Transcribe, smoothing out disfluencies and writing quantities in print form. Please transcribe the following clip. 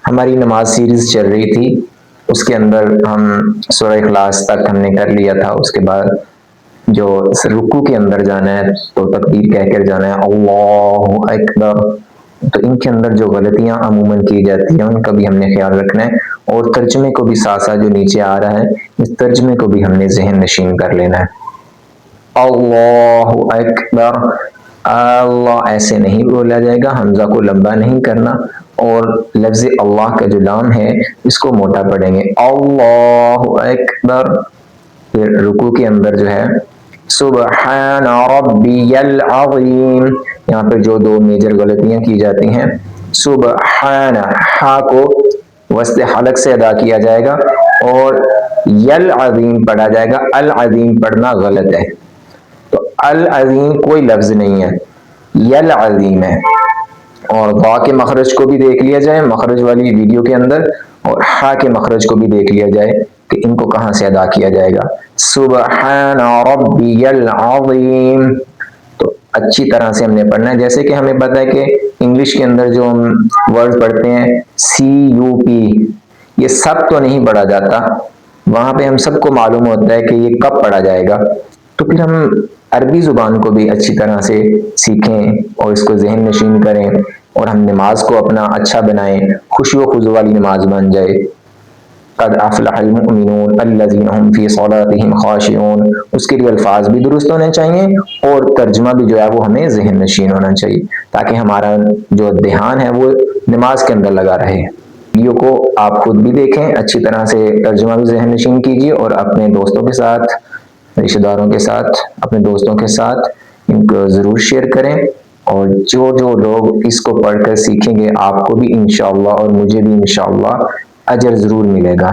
ہماری نماز سیریز چل رہی تھی، اس کے اندر ہم سورہ اخلاص تک ہم نے کر لیا تھا۔ اس کے بعد جو رکوع کے اندر جانا ہے تو تکبیر کہہ کر جانا ہے اللہ اکبر۔ تو ان کے اندر جو غلطیاں عموماً کی جاتی ہیں ان کا بھی ہم نے خیال رکھنا ہے، اور ترجمے کو بھی ساتھ ساتھ جو نیچے آ رہا ہے اس ترجمے کو بھی ہم نے ذہن نشین کر لینا ہے۔ اللہ اکبر، اللہ ایسے نہیں بولا جائے گا، حمزہ کو لمبا نہیں کرنا، اور لفظ اللہ کا جو لام ہے اس کو موٹا پڑھیں گے اللہ اکبر۔ پھر رکوع کے اندر جو ہے سبحان ربی العظیم، یہاں پہ جو دو میجر غلطیاں کی جاتی ہیں، سبحان ہا کو وسط حلق سے ادا کیا جائے گا اور یل-عظیم پڑھا جائے گا، العظیم پڑھنا غلط ہے۔ تو العظیم کوئی لفظ نہیں ہے، یل-عظیم ہے۔ اور با کے مخرج کو بھی دیکھ لیا جائے مخرج والی ویڈیو کے اندر، اور ہا کے مخرج کو بھی دیکھ لیا جائے کہ ان کو کہاں سے ادا کیا جائے گا، سبحان ربی العظیم۔ تو اچھی طرح سے ہم نے پڑھنا ہے، جیسے کہ ہمیں پتہ ہے کہ انگلش کے اندر جو ہم ورڈ پڑھتے ہیں CUP، یہ سب تو نہیں پڑھا جاتا، وہاں پہ ہم سب کو معلوم ہوتا ہے کہ یہ کب پڑھا جائے گا۔ تو پھر ہم عربی زبان کو بھی اچھی طرح سے سیکھیں اور اس کو ذہن نشین کریں، اور ہم نماز کو اپنا اچھا بنائیں، خشوع و خضوع والی نماز بن جائے۔ قد افلح المؤمنون الذین هم فی صلاتهم خاشعون، اس کے لیے الفاظ بھی درست ہونے چاہیے اور ترجمہ بھی جو ہے وہ ہمیں ذہن نشین ہونا چاہیے، تاکہ ہمارا جو دھیان ہے وہ نماز کے اندر لگا رہے۔ ویڈیو کو آپ خود بھی دیکھیں، اچھی طرح سے ترجمہ بھی ذہن نشین کیجیے، اور اپنے دوستوں کے ساتھ، رشتہ داروں کے ساتھ، اپنے دوستوں کے ساتھ ان کو ضرور شیئر کریں، اور جو لوگ اس کو پڑھ کر سیکھیں گے آپ کو بھی انشاءاللہ اور مجھے بھی انشاءاللہ اجر ضرور ملے گا۔